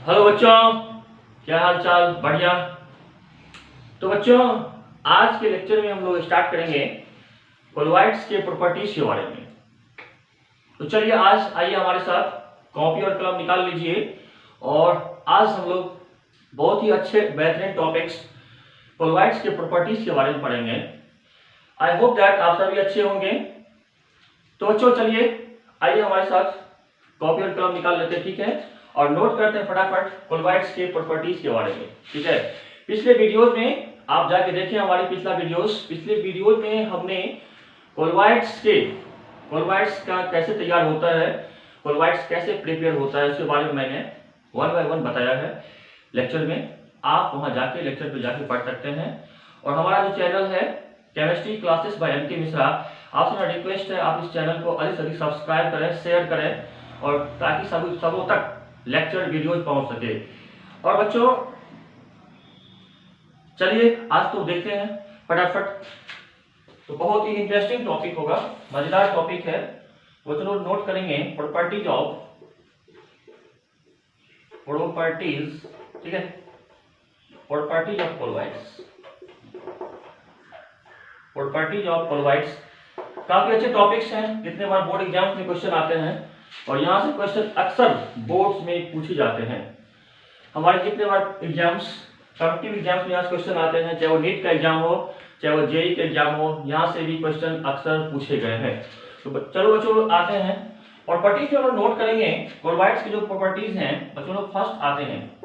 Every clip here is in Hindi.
हेलो बच्चों, क्या हाल चाल? बढ़िया। तो बच्चों, आज के लेक्चर में हम लोग स्टार्ट करेंगे कोलॉइड्स के प्रॉपर्टीज के बारे में। तो चलिए आज आइए हमारे साथ कॉपी और कलम निकाल लीजिए और आज हम लोग बहुत ही अच्छे बेहतरीन टॉपिक्स कोलॉइड्स के प्रॉपर्टीज के बारे में पढ़ेंगे। आई होप दैट आप सभी अच्छे होंगे। तो बच्चों चलिए आइए हमारे साथ कॉपी और कलम निकाल लेते हैं, ठीक है, और नोट करते हैं फटाफट कोलॉइड्स के प्रॉपर्टीज के बारे में, ठीक है। पिछले वीडियोस में आप जाके देखें हमारी पिछले वीडियोस में हमने कोलॉइड्स का कैसे तैयार होता है, कोलॉइड्स कैसे प्रिपेयर होता है, उसके बारे में मैंने 1 बाय 1 बताया है लेक्चर में। आप वहां जाके लेक्चर पे जाके पढ़ सकते हैं। और हमारा जो चैनल है केमिस्ट्री क्लासेस बाय एम के मिश्रा, आपसे मेरा रिक्वेस्ट है आप इस चैनल को अधिक से अधिक सब्सक्राइब करें, शेयर करें, और ताकि सबों तक लेक्चर वीडियोज पहुंच सके। और बच्चों चलिए आज तो देखते हैं फटाफट। तो बहुत ही इंटरेस्टिंग टॉपिक होगा, मजेदार टॉपिक है। वो चलो नोट करेंगे प्रॉपर्टीज, ठीक है, प्रॉपर्टीज ऑफ कोलॉइड्स। काफी अच्छे टॉपिक्स हैं, कितने बार बोर्ड एग्जाम्स में क्वेश्चन आते हैं और यहाँ से क्वेश्चन अक्सर बोर्ड्स में पूछे जाते हैं। हमारे जितने बार एग्जाम्स, कॉम्पिटिटिव एग्जाम्स में यहाँ से क्वेश्चन आते हैं, चाहे वो नीट का एग्जाम हो, चाहे वो जेईई का एग्जाम हो, यहाँ से भी क्वेश्चन अक्सर पूछे गए हैं। तो चलो बच्चों आते हैं प्रॉपर्टीज में नोट करेंगे कोलॉइड्स की जो प्रॉपर्टीज हैं। बच्चों लोग फर्स्ट आते हैं,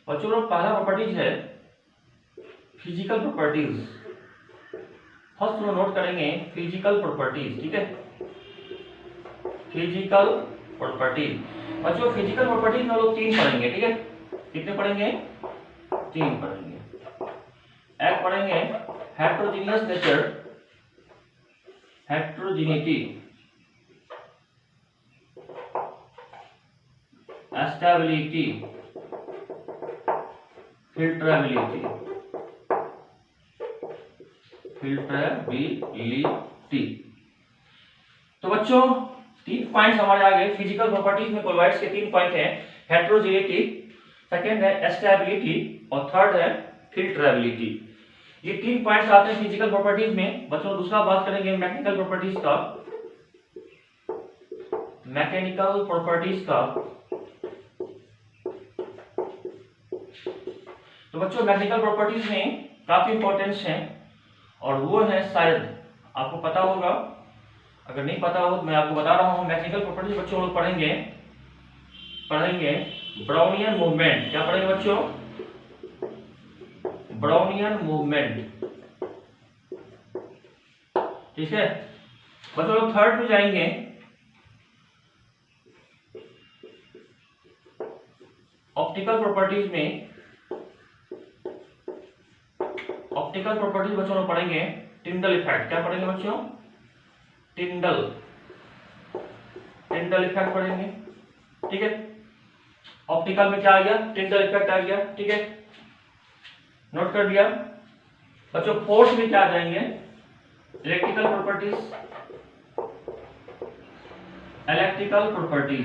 बच्चों लोग पहला प्रॉपर्टीज है फिजिकल प्रॉपर्टीज। फर्स्ट लोग नोट करेंगे फिजिकल प्रॉपर्टीज, ठीक है, फिजिकल प्रॉपर्टीज। बच्चों फिजिकल प्रॉपर्टीज में लोग 3 पढ़ेंगे, ठीक है। कितने पढ़ेंगे? 3 पढ़ेंगे। एक पढ़ेंगे हेट्रोजीनियस नेचर, हेट्रोजीनिटी, स्टेबिलिटी, फिल्ट्रेबिलिटी। तो बच्चों 3 पॉइंट्स हमारे आ गए फिजिकल प्रॉपर्टीज में। कोलॉइड्स के 3 पॉइंट हैं, हेट्रोजीनिटी, सेकंड है स्टेबिलिटी और थर्ड है फिल्ट्रेबिलिटी। ये 3 पॉइंट्स आते हैं फिजिकल प्रॉपर्टीज में। बच्चों दूसरा बात करेंगे मैकेनिकल प्रॉपर्टीज का। तो बच्चों मैकेनिकल प्रॉपर्टीज में काफी इंपॉर्टेंस है और वो है, शायद आपको पता होगा, अगर नहीं पता हो तो मैं आपको बता रहा हूं। मैकेनिकल प्रॉपर्टीज बच्चों लोग पढ़ेंगे ब्राउनियन मूवमेंट। क्या पढ़ेंगे बच्चों? ब्राउनियन मूवमेंट, ठीक है। बच्चों लोग थर्ड में जाएंगे ऑप्टिकल प्रॉपर्टीज में। ऑप्टिकल प्रॉपर्टीज बच्चों लोग पढ़ेंगे टिंडल इफेक्ट। क्या पढ़ेंगे बच्चों? टिंडल इफेक्ट पढ़ेंगे, ठीक है। ऑप्टिकल में क्या आ गया? टिंडल इफेक्ट आ गया, ठीक है, नोट कर लिया। बच्चों फोर्थ में क्या आ जाएंगे? इलेक्ट्रिकल प्रॉपर्टीज,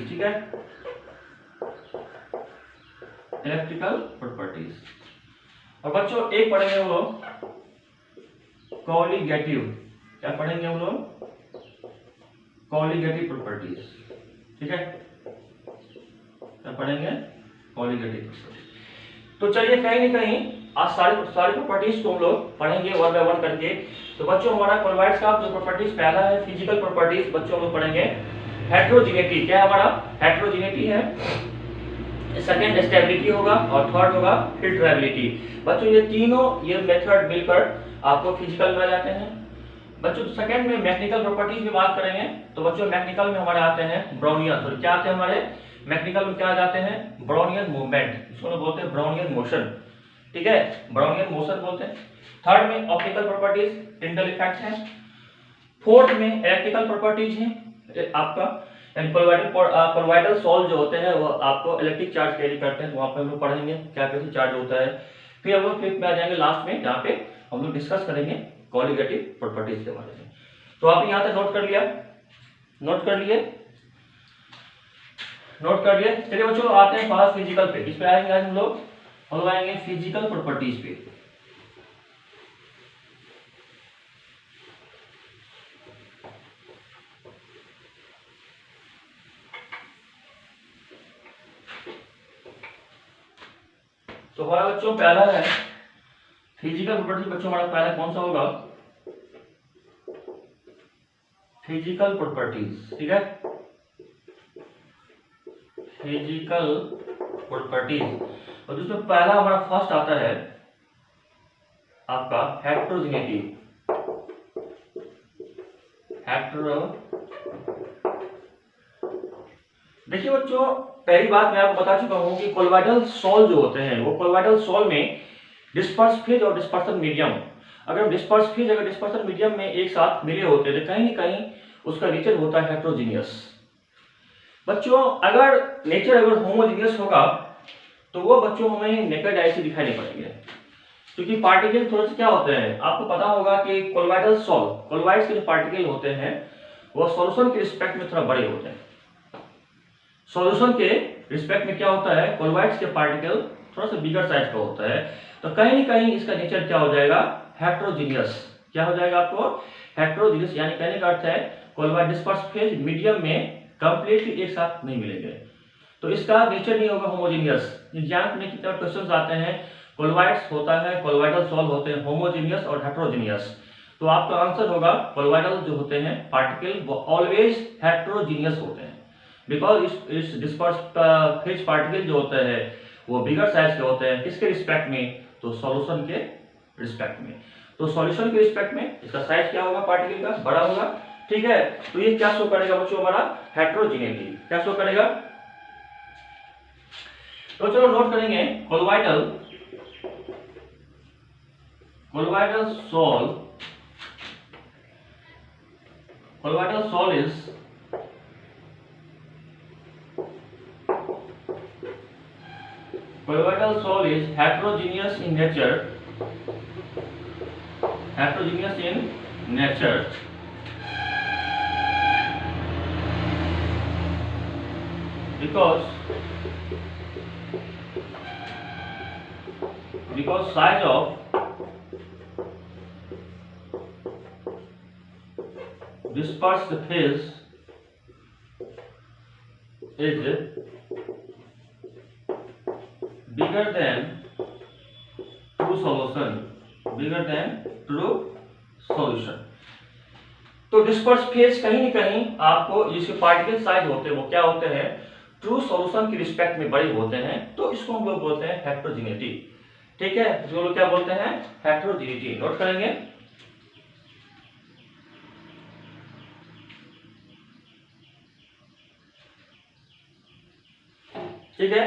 ठीक है, इलेक्ट्रिकल प्रॉपर्टीज। और बच्चों एक पढ़ेंगे वो कॉलिगेटिव। क्या पढ़ेंगे हम लोग? कॉलिगेटिव प्रॉपर्टीज, ठीक है, क्या पढ़ेंगे? Colligative properties. तो चलिए कहीं ना कहीं आज सारी प्रॉपर्टीज को हम लोग पढ़ेंगे 1 बाय 1 करके। तो बच्चों हमारा कोलॉइड्स का जो प्रॉपर्टीज पहला है फिजिकल प्रॉपर्टीज, बच्चों हम लोग पढ़ेंगे हेट्रोजीनिटी। क्या है हमारा? हेट्रोजीनिटी है। सेकंड स्टेबिलिटी होगा और थर्ड होगा फिल्ट्रेबिलिटी। बच्चों ये तीनों ये मेथड मिलकर आपको फिजिकल में आ जाते हैं। बच्चों सेकंड में मैकेनिकल प्रॉपर्टीज में बात करेंगे। तो बच्चों मैकेनिकल में हमारे आते हैं ब्राउनियन। तो क्या आते हैं हमारे मैकेनिकल में? क्या आ जाते हैं? ब्राउनियन मूवमेंट, इसको बोलते हैं ब्राउनियन मोशन, ठीक है, ब्राउनियन मोशन बोलते हैं। थर्ड में ऑप्टिकल प्रॉपर्टीज, टिंडल इफेक्ट है। फोर्थ में इलेक्ट्रिकल प्रॉपर्टीज है आपका, कोलॉइडल सॉल्ट जो होते हैं वो आपको इलेक्ट्रिक चार्ज कैरी करते हैं। तो वहां पे हम लोग पढ़ेंगे क्या कैसे चार्ज होता है। फिर हम लोग फिफ्थ में आ जाएंगे लास्ट में, जहाँ पे हम लोग डिस्कस करेंगे कॉलिगेटिव प्रॉपर्टीज के बारे में। तो आपने यहाँ तक नोट कर लिए। नोट कर लिए। चलिए बच्चों आते हैं फास्ट फिजिकल पे। किस पे आएंगे आज हम लोग आएंगे फिजिकल प्रॉपर्टीज पे। तो हमारा बच्चों पहला है फिजिकल प्रॉपर्टी। बच्चों हमारा पहला कौन सा होगा? Physical properties. ठीक है, फिजिकल प्रॉपर्टीज। और जिसमें पहला हमारा फर्स्ट आता है आपका हेट्रोजेनिटी। देखिए बच्चों, पहली बात मैं आपको बता चुका हूं कि कोलोइडल सॉल जो होते हैं वो कोलोइडल सॉल में डिस्पर्स फेज और डिस्पर्सन मीडियम, अगर डिस्पर्स फेज अगर डिस्पर्सन मीडियम में एक साथ मिले होते हैं तो कहीं ना कहीं उसका नेचर होता है हेट्रोजीनियस। बच्चों अगर नेचर अगर होमोजीनियस होगा तो वो बच्चों हमें नेकेड आई से दिखाई नहीं पड़ेंगे, क्योंकि पार्टिकल थोड़े से क्या होते हैं आपको पता होगा कि कोलोइडल सॉल, कोलोइड्स के जो पार्टिकल होते हैं वो सॉल्यूशन के रिस्पेक्ट में थोड़ा बड़े होते हैं। सॉल्यूशन के रिस्पेक्ट में क्या होता है, कोलोइड्स के पार्टिकल थोड़ा सा बिगर साइज का होता है, तो कहीं ना कहीं इसका नेचर क्या हो जाएगा, हेट्रोजीनियस। क्या हो जाएगा आपको, हेट्रोजीनियस। यानी कहने का अर्थ है कोलोइड डिस्पर्स फेज मीडियम में कंप्लीटली एक साथ नहीं मिलेंगे, तो इसका नेचर नहीं होगा होमोजीनियस। एग्जाम में कितने क्वेश्चंस आते हैं, कोलोइड्स होता है, कोलोइडल सॉल होते हैं होमोजीनियस और हेट्रोजीनियस, तो आपका आंसर होगा कोलोइडल जो होते हैं पार्टिकल वो ऑलवेज हेट्रोजीनियस होते हैं, बिकॉज इस डिस्पर्स फेज पार्टिकल जो होता है वो बिगर साइज के होते हैं। किसके रिस्पेक्ट में, तो सॉल्यूशन के रिस्पेक्ट में। तो सॉल्यूशन के रिस्पेक्ट में इसका साइज क्या होगा, पार्टिकल का बड़ा होगा। ठीक है, तो ये क्या शो करेगा बच्चों, हमारा हेट्रोजीनिटी क्या शो करेगा। तो चलो नोट करेंगे colloidal sol is colloidal soil is heterogeneous in nature, because size of dispersed phase is bigger than true solution। तो डिस्पर्स फेज कहीं न कहीं आपको जिसके पार्टिकल साइज होते हैं वो क्या होते हैं, ट्रू सॉल्यूशन के रिस्पेक्ट में बड़े होते हैं, तो इसको हम लोग बोलते हैं हेट्रोजीनिटी। ठीक है, जो लोग क्या बोलते हैं, हेट्रोजीनिटी। नोट करेंगे। ठीक है,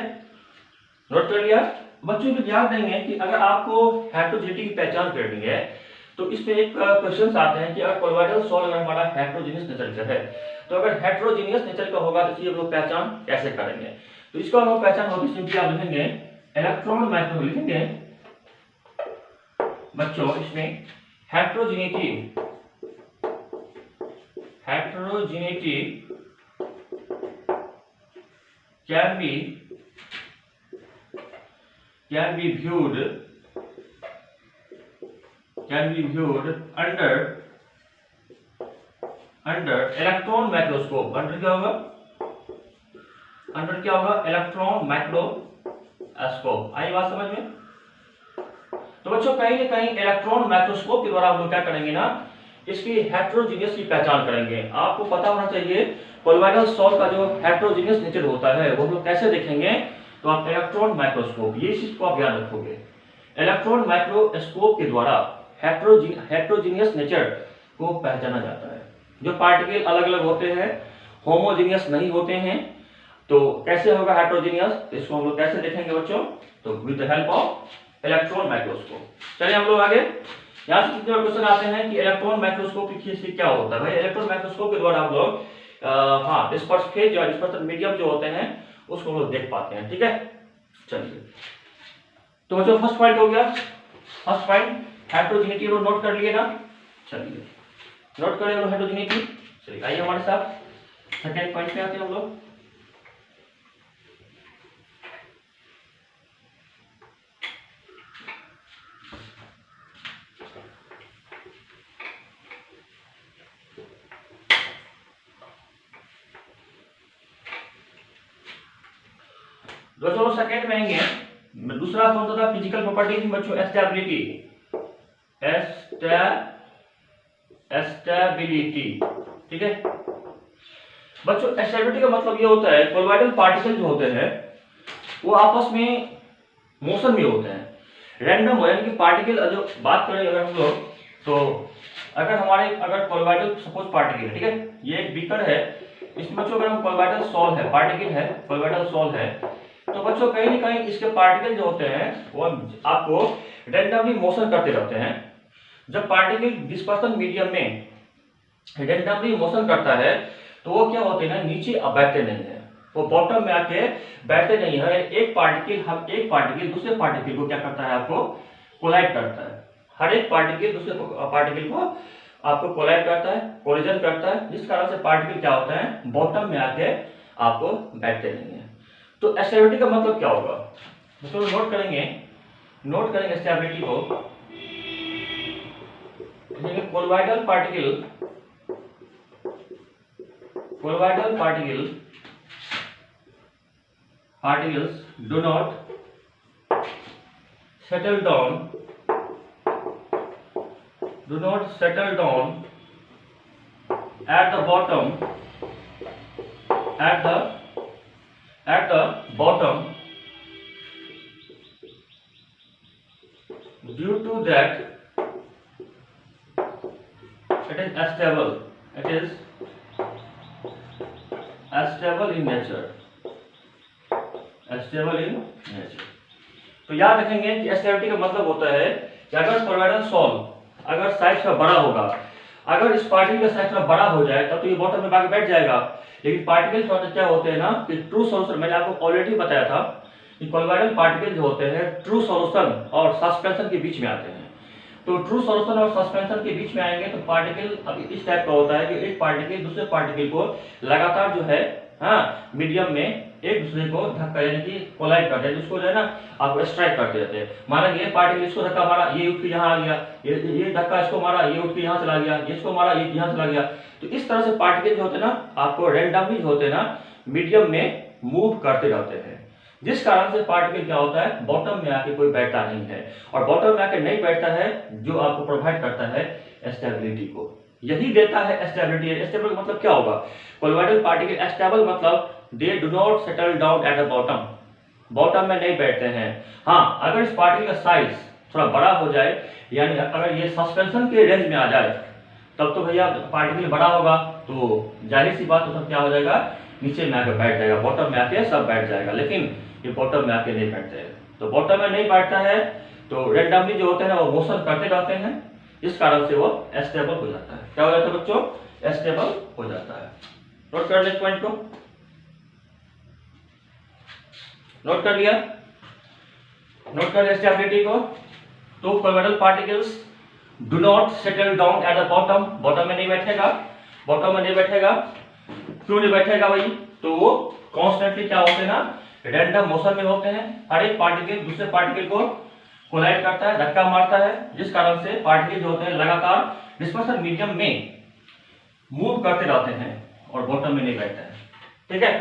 नोट कर लिया। बच्चों को ध्यान देंगे कि अगर आपको हेट्रोजीनिटी की पहचान करनी है तो इसमें एक क्वेश्चन आते हैं कि अगर कोलोइडल सॉल अगर हमारा हेट्रोजीनियस नेचर का है, तो अगर हेट्रोजीनियस नेचर का होगा तो इसकी हम लोग पहचान कैसे करेंगे। तो इसका हम लोग पहचान होगी, सिंपली आप लिखेंगे इलेक्ट्रॉन माइक्रो लिखेंगे बच्चों। इसमें हेट्रोजीनिटी can be viewed under electron microscope. Under क्या होगा, इलेक्ट्रॉन माइक्रोस्कोप। आई बात समझ में। तो बच्चों कहीं ना कहीं इलेक्ट्रॉन माइक्रोस्कोप के द्वारा हम लोग क्या करेंगे ना, इसकी हेट्रोजीनियस की पहचान करेंगे। आपको पता होना चाहिए कोलोइडल सॉल का जो हेट्रोजीनियस नेचर होता है वो हम लोग कैसे देखेंगे, तो आप इलेक्ट्रॉन माइक्रोस्कोप, ये चीज को आप याद रखोगे। इलेक्ट्रॉन माइक्रोस्कोप के द्वारा हेट्रोजीनियस नेचर को पहचाना जाता है। जो पार्टिकल अलग अलग होते हैं, होमोजीनियस नहीं होते हैं, तो कैसे होगा हेट्रोजीनियस, इसको हम लोग कैसे देखेंगे बच्चों, तो with the help of electron microscope. चलिए हम लोग आगे। यहाँ से कितने क्वेश्चन आते हैं कि इलेक्ट्रॉन माइक्रोस्कोप की क्या होता है। भाई इलेक्ट्रॉन माइक्रोस्कोप के द्वारा हम लोग डिस्पर्स फेज या डिस्पर्सन मीडियम जो होते हैं उसको हम लोग देख पाते हैं। ठीक है, चलिए तो बच्चों फर्स्ट पॉइंट हो गया। फर्स्ट पॉइंट हेट्रोजीनिटी को नोट कर लिए ना। चलिए नोट करें हेट्रोजीनिटी। चलिए आइए हमारे साथ सेकंड पॉइंट पे आते हैं हम लोग। दोस्तों सेकंड में आएंगे, दूसरा कौन सा था, फिजिकल प्रॉपर्टीज में बच्चों स्टेबिलिटी, स्टेबिलिटी, ठीक है बच्चों। स्टेबिलिटी का मतलब ये होता है कोलॉइडल पार्टिकल जो होते हैं वो आपस में मोशन में होते हैं, रैंडम, यानी कि पार्टिकल जो बात करें अगर हम लोग, तो अगर कोलॉइडल सपोज पार्टिकल है, ठीक है, ये एक बीकर है, इसमें बच्चों अगर हम कोलॉइडल सॉल है, पार्टिकल है, कोलॉइडल सॉल है, तो बच्चों कहीं ना कहीं इसके पार्टिकल जो होते हैं वो आपको रैंडमली मोशन करते रहते हैं। जब पार्टिकल डिस्पर्सन मीडियम में रैंडमली मोशन करता है तो वो क्या होते हैं ना, नीचे बैठते नहीं है, वो बॉटम में आके बैठते नहीं है। एक पार्टिकल दूसरे पार्टिकल को क्या करता है, आपको कोलाइड करता है। हर एक पार्टिकल दूसरे पार्टिकल को आपको कोलाइड करता है, कोलिजन करता है, जिस कारण से पार्टिकल क्या होता है, बॉटम में आके आपको बैठते नहीं है। तो स्टेबिलिटी का मतलब क्या होगा, तो नोट करेंगे स्टेबिलिटी को। Colloidal particles do not settle down at the bottom due to that it is stable in nature। तो याद रखेंगे कि स्टेबिलिटी का मतलब होता है कि अगर कोलॉइडल सॉल अगर साइज का बड़ा होगा, अगर इस पार्टिकल का साइज थोड़ा बड़ा हो जाए तब तो ये बॉटम में आके बैठ जाएगा। लेकिन पार्टिकल थोड़ा क्या होते हैं ना कि ट्रू सॉल्यूशन, मैंने आपको ऑलरेडी बताया था कि कोलॉइडल पार्टिकल जो होते हैं ट्रू सॉल्यूशन और सस्पेंशन के बीच में आते हैं। तो ट्रू सॉल्यूशन और सस्पेंशन के बीच में आएंगे तो पार्टिकल अभी इस टाइप का होता है कि एक पार्टिकल दूसरे पार्टिकल को लगातार जो है मीडियम में एक दूसरे को धक्का यानी कि कोलाइड करते हैं, जिसको जो है ना आप स्ट्राइक करते रहते हैं। माना ये पार्टिकल इसको धक्का मारा, ये उठ के यहाँ आ गया, ये धक्का इसको मारा, ये उठ के यहाँ चला गया, इसको मारा, ये यहाँ चला गया। तो इस तरह से पार्टिकल जो होते हैं ना आपको रैंडमली जो होते हैं ना मीडियम में मूव करते रहते हैं, जिस कारण से पार्टिकल क्या होता है, बॉटम में आके कोई बैठता नहीं है। और बॉटम में आके नहीं बैठता है जो आपको प्रोवाइड करता है स्टेबिलिटी को, यही देता है स्टेबिलिटी। स्टेबल मतलब क्या होगा, कोलॉइडल पार्टिकल स्टेबल मतलब they do not settle down at the bottom में नहीं बैठते हैं। हाँ, अगर इस पार्टिकल का साइज थोड़ा बड़ा हो जाए, यानी अगर ये सस्पेंशन के रेंज में आ जाए, तब तो भैया पार्टिकल बड़ा होगा तो जाहिर सी बात, तो सब क्या हो जाएगा, नीचे में आके बैठ जाएगा, बॉटम में आके सब बैठ जाएगा। लेकिन ये बॉटम में आके नहीं बैठते हैं, तो बॉटम में नहीं बैठता है तो रैंडमली जो होते हैं ना वो मोशन करते रहते हैं, इस कारण से वो स्टेबल हो जाता है। क्या हो जाता है बच्चों, स्टेबल हो जाता है। नोट कर ले इस पॉइंट को, नोट कर लिया, नोट कर लिया स्टेबिलिटी को। तो colloidal particles do not settle down at the bottom में नहीं बैठेगा, क्यों नहीं बैठेगा भाई, तो वो कॉन्स्टेंटली क्या होते हैं ना, रैंडम मोशन में होते हैं। हर एक पार्टिकल दूसरे पार्टिकल को कोलाइड करता है, धक्का मारता है, जिस कारण से पार्टिकल जो होते हैं लगातार डिस्पर्सन मीडियम में मूव करते रहते हैं और बॉटम में नहीं बैठते हैं। ठीक है,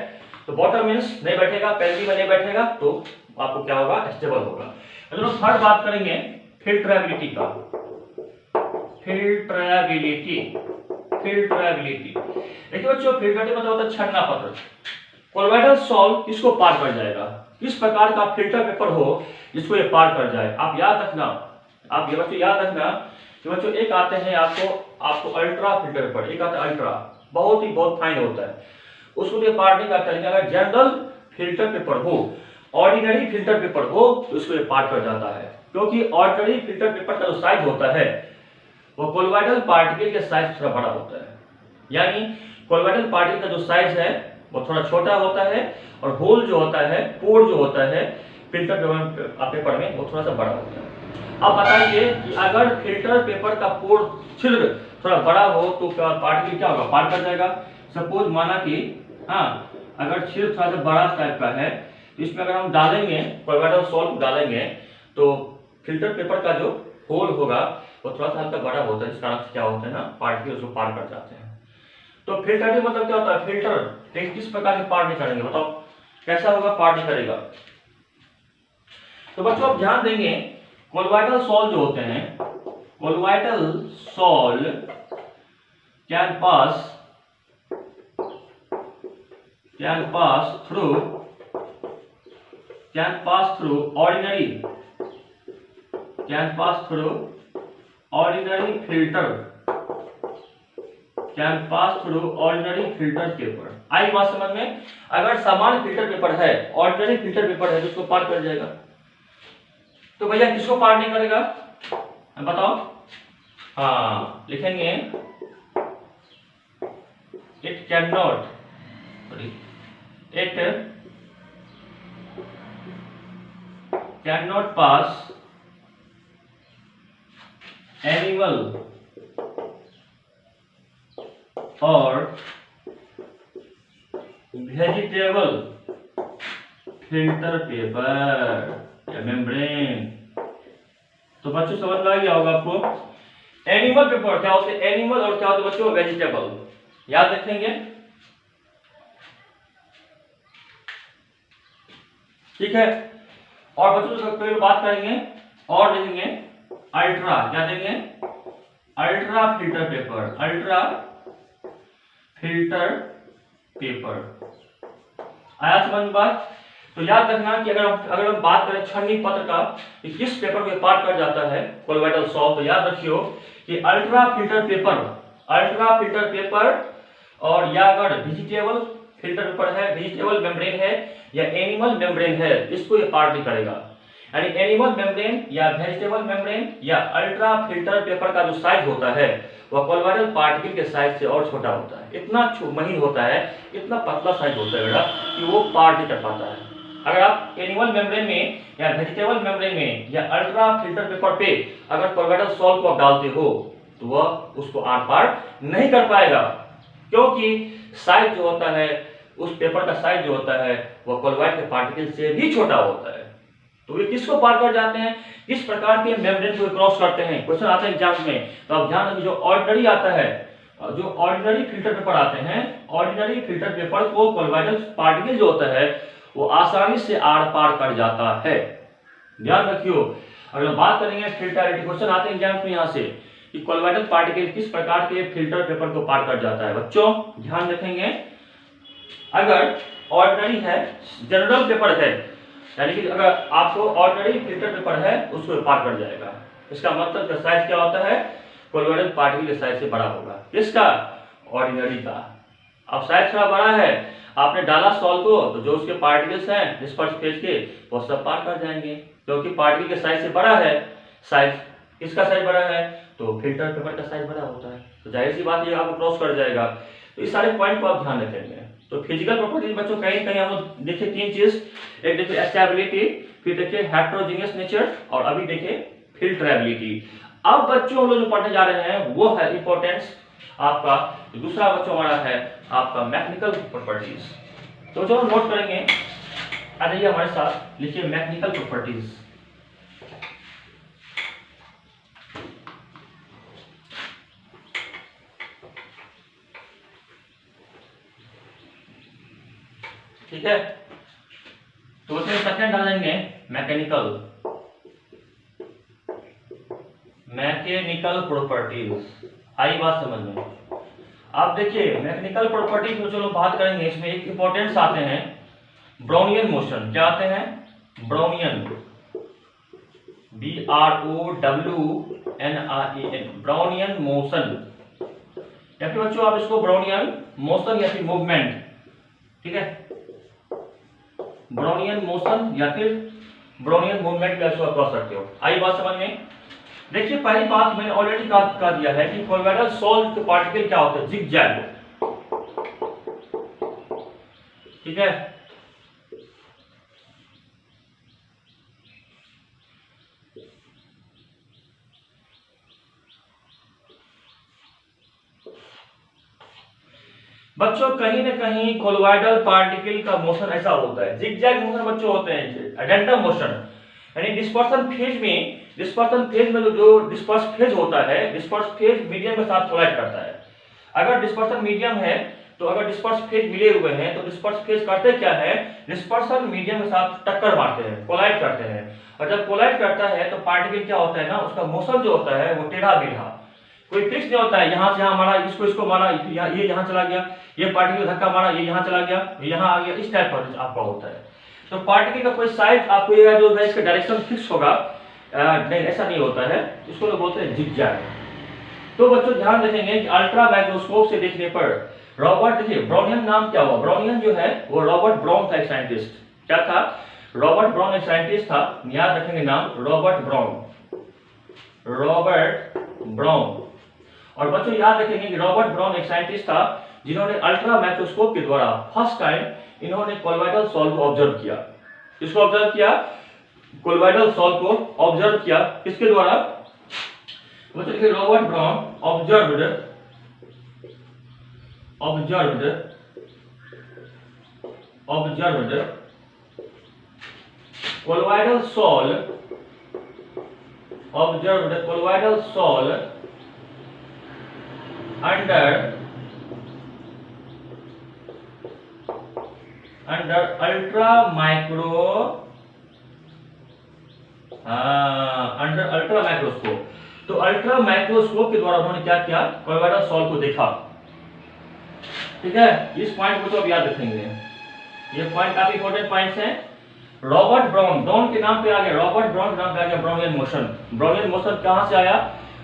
तो बॉटम मींस नहीं बैठेगा, पेनल्टी में नहीं बैठेगा, तो आपको क्या होगा, स्टेबल होगा। चलो थर्ड बात करेंगे फिल्ट्रेबिलिटी का। फिल्ट्रेबिलिटी देखिए बच्चों, फिल्ट्रेबिलिटी मतलब होता है छन्ना पत्र। कोलॉइडल सॉल्व किसको पार कर जाएगा, किस प्रकार का फिल्टर पेपर हो जिसको ये पार कर जाए। आप याद रखना, आप ये बच्चों याद रखना कि बच्चों एक आते हैं आपको अल्ट्रा फिल्टर पेपर, एक आता है अल्ट्रा, बहुत फाइन होता है, उसको ये पार नहीं करता। लेकिन अगर जनरल फिल्टर पेपर हो, ऑर्डिनरी फिल्टर पेपर हो, तो उसको ये पार कर जाता है, क्योंकि ऑर्डिनरी फिल्टर पेपर का जो साइज होता है वो कोलॉइडल पार्टिकल के साइज थोड़ा बड़ा होता है। यानी कोलॉइडल पार्टिकल का जो साइज है वो थोड़ा छोटा होता है, और होल जो होता है, पोर जो होता है फिल्टर पेपर में, वो थोड़ा सा बड़ा होता है। अब बताइए कि अगर फिल्टर पेपर का पोर छिद्र थोड़ा बड़ा हो तो पार्टिकल क्या होगा, पार कर जाएगा। सपोज माना कि अगर छिद्र थोड़ा सा बड़ा टाइप का है, तो इसमें अगर हम डालेंगे कोलॉइडल सॉल्व डालेंगे, तो फिल्टर पेपर का जो होल होगा वो थोड़ा सा हल्का बड़ा होता है, जिस कारण से क्या होता है ना, पार्टिकल उसको पार कर जाते हैं। तो फिल्टर मतलब क्या होता है, फिल्टर किस प्रकार से पार नहीं करेंगे बताओ। कैसा होगा, पार्ट नहीं करेगा। तो बच्चों आप ध्यान देंगे, कोलोइडल सॉल जो होते हैं, colloidal sol can pass through ordinary filter paper. आई बात समझ में? अगर सामान्य फिल्टर पेपर है, ऑर्डिनरी फिल्टर पेपर है तो उसको पार कर जाएगा। तो भैया किसको पार नहीं करेगा बताओ? हाँ लिखेंगे, it can not pass animal और वेजिटेबल फिल्टर पेपर या मेम्ब्रेन। तो बच्चों समझ में आ गया होगा आपको, एनिमल पेपर क्या होते हैं, एनिमल और क्या होते हैं बच्चों, वेजिटेबल, याद रखेंगे। ठीक है, और बच्चों पहले बात करेंगे और देखेंगे अल्ट्रा, क्या देंगे, अल्ट्रा फिल्टर पेपर। आया समझ में बात? तो याद रखना कि अगर हम बात करें छन्नी पत्र का कि किस पेपर को पार कर जाता है कोलोइडल सॉल, तो याद रखियो कि अल्ट्रा फिल्टर पेपर और या अगर वेजिटेबल फिल्टर पेपर है, वेजिटेबल मेम्ब्रेन है या एनिमल मेम्ब्रेन है, इसको ये पार नहीं करेगा। यानी एनिमल मेम्ब्रेन या वेजिटेबल मेम्ब्रेन या अल्ट्रा फिल्टर पेपर का जो साइज होता है वह कोलोइडल पार्टिकल के साइज से और छोटा होता है, इतना महीन होता है, इतना पतला साइज होता है बेटा कि वो पार नहीं कर पाता है। अगर आप एनिमल मेम्ब्रेन में या वेजिटेबल मेम्ब्रेन में या अल्ट्रा फिल्टर पेपर पे अगर कोलोइडल सॉल को आप डालते हो तो वह उसको आर पार नहीं कर पाएगा, क्योंकि साइज जो होता है, उस पेपर का साइज जो होता है वह कोलोइड के पार्टिकल से भी छोटा होता है। तो वे किसको पार कर जाते हैं, किस प्रकार के मेम्ब्रेन को क्रॉस करते हैं, क्वेश्चन आते हैं एग्जाम में। तो आप ध्यान रखिए, जो ऑर्डिनरी आता है, जो ऑर्डिनरी फिल्टर पेपर आते हैं, ऑर्डिनरी फिल्टर पेपर को कोलोइडल पार्टिकल जो होता है वो आसानी से आर पार कर जाता है। ध्यान रखियो, अगर हम बात करेंगे फिल्टरिटी, क्वेश्चन आते हैं एग्जाम में यहाँ से कि कोलोइडल पार्टिकल किस प्रकार के फिल्टर पेपर को पार कर जाता है। बच्चों ध्यान रखेंगे, अगर ऑर्डिनरी है, जनरल पेपर है, यानी कि अगर आपको ऑर्डिनरी फिल्टर पेपर है उसको पार कर जाएगा। इसका मतलब का साइज क्या होता है, कोलोइडल पार्टिकल के साइज से बड़ा होगा। किसका, ऑर्डिनरी का। अब साइज थोड़ा बड़ा है, आपने डाला सॉल को तो जो उसके पार्टिकल्स हैं डिस्पर्स फेज के वो सब पार कर जाएंगे, क्योंकि पार्टिकल के साइज से बड़ा है। साइज किसका साइज बड़ा है, तो फिल्टर पेपर का साइज बड़ा होता है, तो जाहिर सी बात ये आपको क्रॉस कर जाएगा। तो इस सारे पॉइंट को आप ध्यान रखेंगे। तो फिजिकल प्रॉपर्टीज बच्चों कहीं कहीं हम लोग देखिए तीन चीज, एक देखिए स्टेबिलिटी, फिर देखिए हेटेरोजेनियस नेचर और अभी देखिए फिल्टरेबिलिटी। अब बच्चों हम लोग जो पढ़ने जा रहे हैं वो है इंपॉर्टेंस आपका, दूसरा बच्चों हमारा है आपका मैकेनिकल प्रॉपर्टीज। तो जो हम नोट करेंगे, आ जाइए हमारे साथ, लिखिए मैकेनिकल प्रॉपर्टीज। ठीक है, तो उसमें सेकंड डालेंगे मैकेनिकल प्रॉपर्टीज। आई बात समझ में? आप देखिए मैकेनिकल प्रॉपर्टीज में चलो बात करेंगे, इसमें एक इंपॉर्टेंस आते हैं ब्राउनियन मोशन। क्या आते हैं, ब्राउनियन, BROWNIAN, ब्राउनियन मोशन, या फिर बच्चों आप इसको ब्राउनियन मोशन या फिर मूवमेंट, ठीक है, ब्राउनियन मोशन या फिर ब्राउनियन मूवमेंट का इसको कह सकते हो। आई बात समझ में? देखिए पहली बात मैंने ऑलरेडी कहा दिया है कि कोलोइडल सॉल के पार्टिकल क्या होते हैं, जिगजैग, ठीक है। बच्चों कहीं ना कहीं कोलोइडल पार्टिकल का मोशन ऐसा होता है, जिगजैग मोशन बच्चों होते हैं, एडेंटम मोशन, यानी डिस्पर्सन फेज में जो डिस्पर्स फेज होता है, डिस्पर्स फेज मीडियम के साथ कोलाइड करता है। अगर डिस्पर्सन मीडियम है तो अगर डिस्पर्स फेज मिले हुए हैं तो डिस्पर्स फेज करते क्या है, डिस्पर्सन मीडियम के साथ टक्कर मारते हैं, कोलाइड करते हैं। और जब कोलाइड करता है तो पार्टिकल क्या होता है ना, उसका मोशन जो होता है वो टेढ़ा मेढ़ा, कोई फिक्स नहीं होता है। यहाँ से यहाँ मारा, इसको मारा, ये यहाँ चला गया, ये पार्टिकल धक्का मारा, ये यहाँ चला गया, ये यहाँ आ गया, इस टाइप का आपका होता है। तो पार्टिकल का कोई साइज आपको ये जो है इसका डायरेक्शन फिक्स होगा, नहीं ऐसा नहीं होता है, इसको लोग बोलते हैं जिगजैग। तो बच्चों ध्यान रखेंगे कि अल्ट्रा माइक्रोस्कोप से देखने पर रॉबर्ट, देखिए ब्राउनियन नाम क्या हुआ, ब्राउनियन जो है वो रॉबर्ट ब्राउन था, एक साइंटिस्ट। क्या था, रॉबर्ट ब्राउन एक साइंटिस्ट था, याद रखेंगे नाम रॉबर्ट ब्राउन, रॉबर्ट ब्राउन। और बच्चों याद रखेंगे कि रॉबर्ट ब्राउन एक साइंटिस्ट था जिन्होंने अल्ट्रा माइक्रोस्कोप के द्वारा फर्स्ट टाइम इन्होंने कोलॉइडल सॉल्व को ऑब्जर्व किया। किसको ऑब्जर्व किया, कोलॉइडल सॉल्व को ऑब्जर्व किया, किसके द्वारा, बच्चों देखिए Robert brown observed colloidal sol under ultra microscope. तो अल्ट्रा माइक्रोस्कोप के द्वारा उन्होंने क्या किया, कोलॉइडल सॉल को देखा। ठीक है, इस पॉइंट को तो आप याद रखेंगे, ये पॉइंट काफी इंपॉर्टेंट पॉइंट्स हैं। रॉबर्ट ब्राउन, ब्राउन के नाम पे आ गया, रॉबर्ट ब्राउन के नाम पे आ गया ब्राउनियन मोशन। ब्राउनियन मोशन कहां से आया,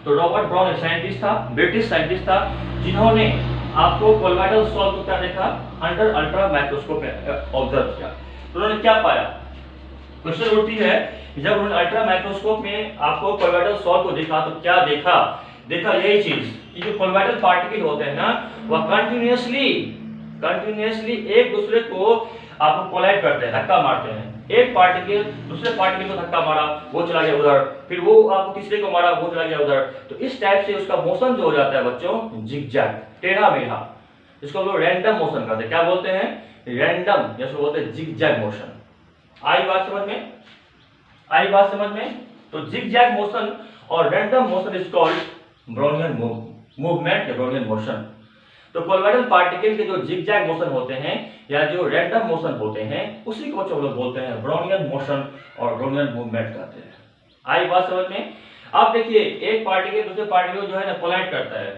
तो रॉबर्ट ब्राउन एक साइंटिस्ट था, ब्रिटिश साइंटिस्ट था, जिन्होंने आपको कोलॉइडल सॉल को क्या देखा, अंडर अल्ट्रा माइक्रोस्कोप में ऑब्जर्व किया। तो उन्होंने क्या पाया, क्वेश्चन उठती है कि जब उन्होंने अल्ट्रा माइक्रोस्कोप में आपको कोलॉइडल सॉल को देखा तो क्या देखा, देखा यही चीज कि जो कोलॉइडल पार्टिकल होते हैं ना वह कंटिन्यूअसली एक दूसरे को आपको कोलाइड करते हैं, धक्का मारते हैं। एक पार्टिकल दूसरे पार्टिकल को धक्का मारा, वो चला गया उधर, फिर वो आपको तीसरे को मारा, वो चला गया उधर। तो इस टाइप से उसका मोशन जो हो जाता है बच्चों, जिगजैग, टेढ़ा मेढ़ा, इसको हम लोग रैंडम मोशन कहते हैं। क्या बोलते हैं, रैंडम, या बोलते हैं जिगजैग मोशन। आई बात समझ में, आई बात समझ में। तो जिगजैग मोशन और random motion is called Brownian movement या ब्राउनियन मोशन। तो कोलॉइडल पार्टिकल के जो जिगजैग मोशन होते हैं या जो रैंडम मोशन होते हैं उसी को हम लोग बोलते हैं ब्राउनियन मोशन और ब्राउनियन मूवमेंट कहते हैं। आई बात समझ में। अब देखिए एक पार्टिकल दूसरे पार्टिकल जो है ना कोलाइड करता है,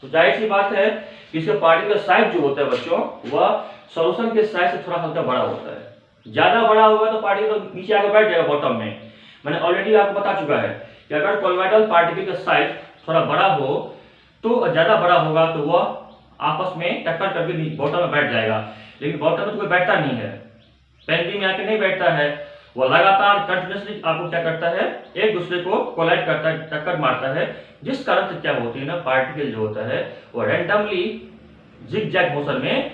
तो जाहिर सी बात है कि इसका पार्टिकल साइज जो होता है बच्चों वह सॉल्यूशन के साइज से थोड़ा हल्का बड़ा होता है। ज्यादा बड़ा होगा तो पार्टिकल तो नीचे आकर बैठ जाएगा बॉटम में। मैंने ऑलरेडी आपको बता चुका है कि अगर कोलॉइडल पार्टिकल का साइज थोड़ा बड़ा हो तो ज्यादा बड़ा होगा तो वह आपस में टक्कर करके बॉटम में बैठ जाएगा। लेकिन बॉटम में तो कोई बैठता नहीं है, पेंटिंग में आके नहीं बैठता है, वो लगातार कंटिन्यूअसली आपको क्या करता है, एक दूसरे को कोलाइड करता है, टक्कर मारता है, जिस कारण से क्या होती है ना, पार्टिकल जो होता है वो रैंडमली जिगजैग मोशन में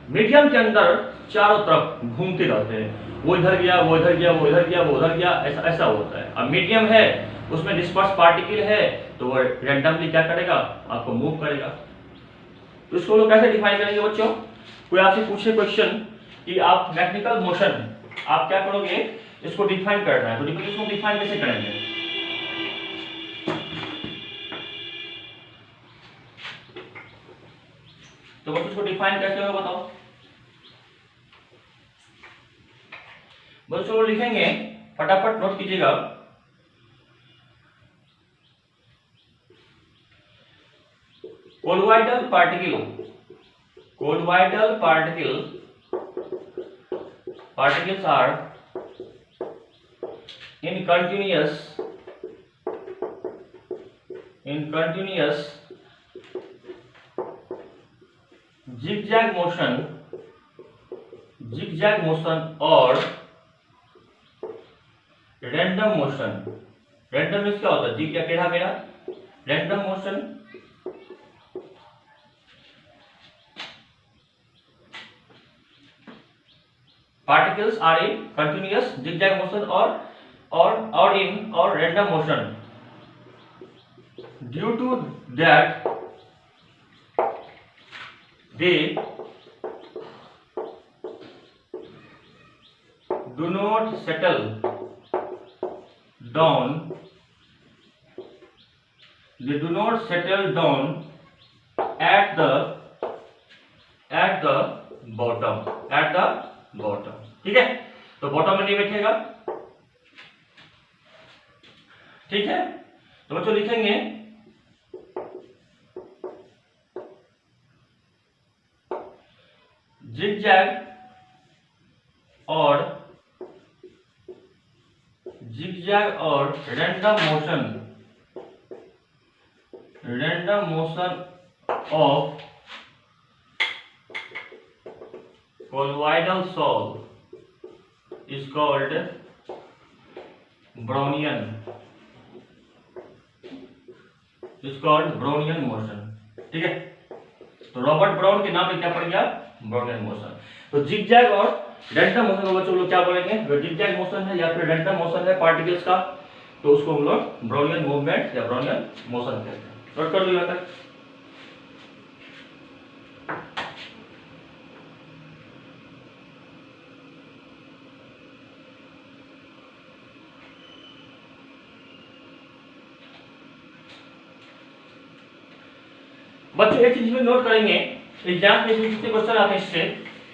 मीडियम के अंदर चारों तरफ घूमते रहते हैं। वो इधर गया, वो इधर गया, वो इधर गया, वो उधर गया, ऐसा होता है। अब मीडियम है, उसमें डिस्पर्स पार्टिकल है, तो वो रैंडमली क्या करेगा, आपको मूव करेगा। तो इसको लोग कैसे डिफाइन करेंगे बच्चों, कोई आपसे पूछे क्वेश्चन कि आप मैकेनिकल मोशन आप क्या करोगे, इसको डिफाइन करना है, तो इसको डिफाइन कैसे करेंगे। तो बच्चों इसको डिफाइन कैसे होगा बताओ। बच्चों लिखेंगे, फटाफट नोट कीजिएगा। Colloidal particles are in continuous zigzag motion और रैंडम मोशन। रैंडम मींस क्या होता है, जिग या टेढ़ा मेढ़ा। Random motion particles are in continuous zigzag motion or in random motion. Due to that they do not settle down at the at the bottom, at the bottom. ठीक है, तो बॉटम में नहीं बैठेगा। ठीक है, तो बच्चों लिखेंगे जिगजैग और random motion of colloidal solve is called Brownian, motion. ठीक है, तो रॉबर्ट ब्राउन के नाम पे क्या पड़ गया, ब्राउनियन मोशन। तो जिगजैग और रैंडम मोशन को बच्चों लोग क्या बोलेंगे, अगर जिगजैग मोशन है या फिर रैंडम मोशन है पार्टिकल्स का, तो उसको हम लोग ब्राउनियन मूवमेंट या ब्राउनियन मोशन कहते हैं। नोट कर लो यहाँ तक। बच्चों एक चीज में नोट करेंगे, एग्जाम में कितने क्वेश्चन आते हैं इससे,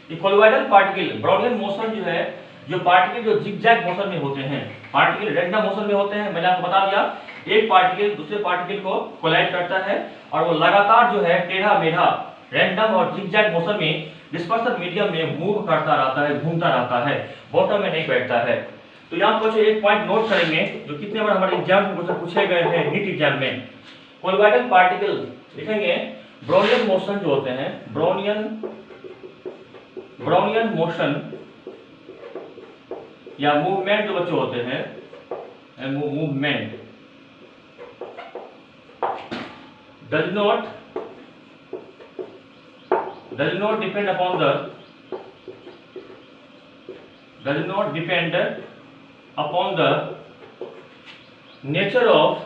कि कोलॉइडल पार्टिकल ब्राउनियन मोशन जो है, जो पार्टिकल जो जिगजैग मोशन में होते हैं, पार्टिकल रैंडम मोशन में होते हैं। मैंने आपको बता दिया, एक पार्टिकल दूसरे पार्टिकल को कोलाइड करता है और वो लगातार जो है टेढ़ा मेढ़ा रैंडम और जिगजैग मोशन में डिस्पर्सन मीडियम में मूव करता रहता है, घूमता रहता है, बॉटम में नहीं बैठता है। तो यहाँ पर एक पॉइंट नोट करेंगे जो कितने बार हमारे एग्जाम में क्वेश्चन पूछे गए हैं, नीट एग्जाम में। कोलॉइडल पार्टिकल लिखेंगे, ब्राउनियन मोशन जो होते हैं, ब्राउनियन मोशन या मूवमेंट जो बच्चे होते हैं, movement does not depend upon the nature of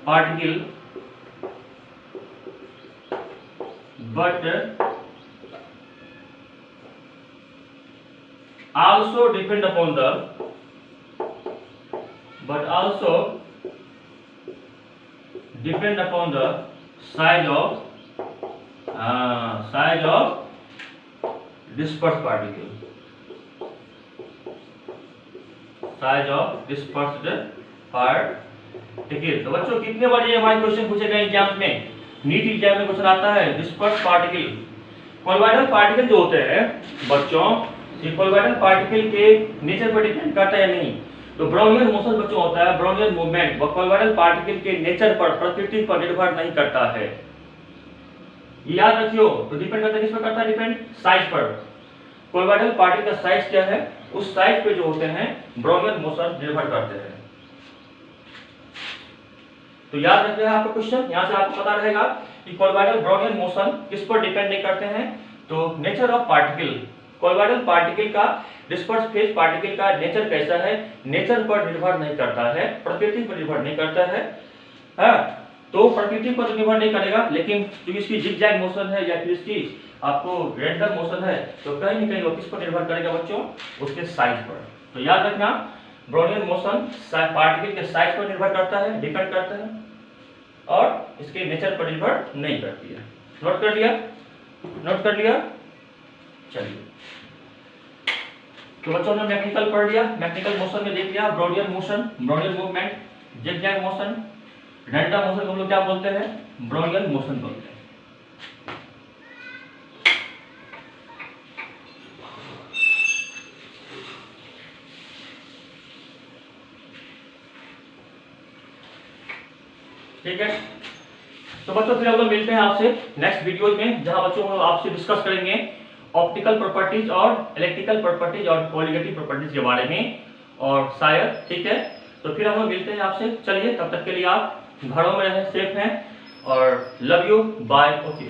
particle, but also depend upon the size of dispersed particle, तो बच्चों कितने बार ये हमारे क्वेश्चन पूछे गए एग्जाम में, नीट एग्जाम में क्वेश्चन आता है, डिस्पर्स पार्टिकल। कोलॉइडल पार्टिकल जो होते हैं बच्चों, ये कोलॉइडल पार्टिकल के नेचर पर डिपेंड करता है या नहीं। तो ब्राउनियन मोशन बच्चों होता है, ब्राउनियन मूवमेंट, वो कोलॉइडल पार्टिकल के नेचर पर, प्रकृति पर निर्भर नहीं करता है। याद रखियो, तो डिपेंड करता है किस पर करता है, डिपेंड साइज पर। कोलॉइडल पार्टिकल का साइज क्या है, उस साइज पे जो होते हैं ब्राउनियन मोशन निर्भर करते हैं। तो याद रखिए आपका क्वेश्चन, यहां से आपको पता रहेगा कि कोलॉइडल ब्राउनियन मोशन किस पर डिपेंड नहीं करते हैं। तो nature of particle, colloidal particle का, डिस्पर्स फेज पार्टिकल का नेचर कैसा है, नेचर पर निर्भर नहीं करता है, प्रकृति पर निर्भर नहीं करता है। हाँ, तो प्रकृति पर निर्भर नहीं करेगा, लेकिन जो इसकी जिगजैग मोशन है या फिर इसकी आपको रैंडम मोशन है, तो कहीं न कहीं वो किस पर निर्भर करेगा बच्चों, उसके साइज पर। तो याद रखना, ब्राउनियन मोशन पार्टिकल के साइज पर निर्भर करता है, डिपेंड करता है, और इसके नेचर पर निर्भर नहीं करती है। नोट कर लिया, नोट कर लिया। चलिए, तो बच्चों ने मैकेनिकल पढ़ लिया, मैकेनिकल मोशन में देख लिया, Brownian motion, Brownian movement, zigzag motion, random motion को हम लोग क्या बोलते हैं, ब्राउनियन मोशन बोलते हैं। ठीक है, तो बच्चों फिर हम लोग मिलते हैं आपसे नेक्स्ट वीडियोज में, जहां बच्चों हम लोग आपसे डिस्कस करेंगे ऑप्टिकल प्रॉपर्टीज और इलेक्ट्रिकल प्रॉपर्टीज और कोलिगेटिव प्रॉपर्टीज के बारे में, और शायद, ठीक है, तो फिर हम लोग मिलते हैं आपसे। चलिए, तब तक के लिए आप घरों में रहें, सेफ हैं, और लव यू, बाय, ओके।